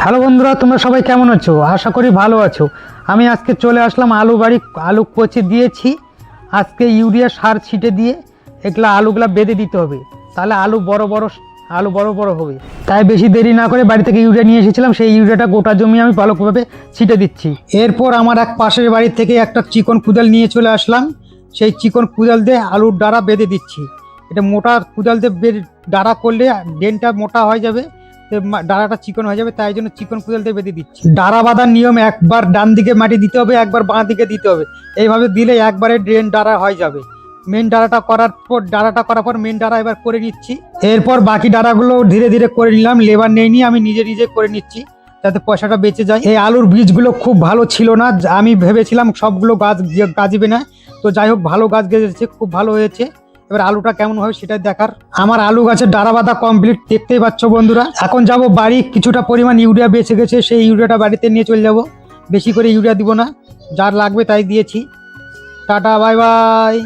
Hello বন্ধুরা, তোমরা সবাই কেমন আছো? আশা করি ভালো আছো। আমি আজকে চলে আসলাম আলু বাড়ি। আলু পচে দিয়েছি। আজকে ইউরিয়া সার ছিটে দিয়ে এগুলা আলুগুলা বেঁধে দিতে হবে, তাহলে আলু বড় বড় হবে। তাই বেশি দেরি না করে বাড়ি থেকে ইউরিয়া নিয়ে এসেছিলাম। সেই ইউরিয়াটা গোটা জমি আমি ভালোভাবে ছিটে দিচ্ছি। এরপর আমার এক পাশের বাড়ি থেকে একটা চিকন কুদাল নিয়ে চলে আসলাম। সেই চিকন কুদাল দিয়ে আলুর ডাঁড়া বেঁধে দিচ্ছি। এটা মোটা কুদাল দিয়ে ডাঁড়া করলে ডেনটা মোটা হয়ে যাবে, ডাঁড়াটা চিকন হয়ে যাবে, তাই জন্য চিকন কুদাল দিয়ে বেঁধে দিচ্ছি। ডাঁড়া বাঁধার নিয়ম একবার ডান দিকে মাটি দিতে হবে, একবার বাঁ দিকে দিতে হবে। এইভাবে দিলে একবারে ড্রেন ডাঁড়া হয়ে যাবে। মেন ডাঁড়াটা করার পর মেন ডাঁড়া এবার করে নিচ্ছি। এরপর বাকি ডাঁড়াগুলো ধীরে ধীরে করে নিলাম। লেবার নেই নি, আমি নিজে নিজে করে নিচ্ছি যাতে পয়সাটা বেঁচে যায়। এই আলুর বীজগুলো খুব ভালো ছিল না, আমি ভেবেছিলাম সবগুলো গাছ গাছবে না, তো যাই হোক ভালো গাছ গেছে, খুব ভালো হয়েছে। এবার আলুটা কেমন হবে সেটাই দেখার। আমার আলু গাছের ডাঁড়া বাঁধা কমপ্লিট, দেখতেই পাচ্ছ বন্ধুরা। এখন যাব বাড়ি, কিছুটা পরিমাণ ইউরিয়া বেঁচে গেছে, সেই ইউরিয়াটা বাড়িতে নিয়ে চলে যাব। বেশি করে ইউরিয়া দিব না, যার লাগবে তাই দিয়েছি। Tata, bye bye.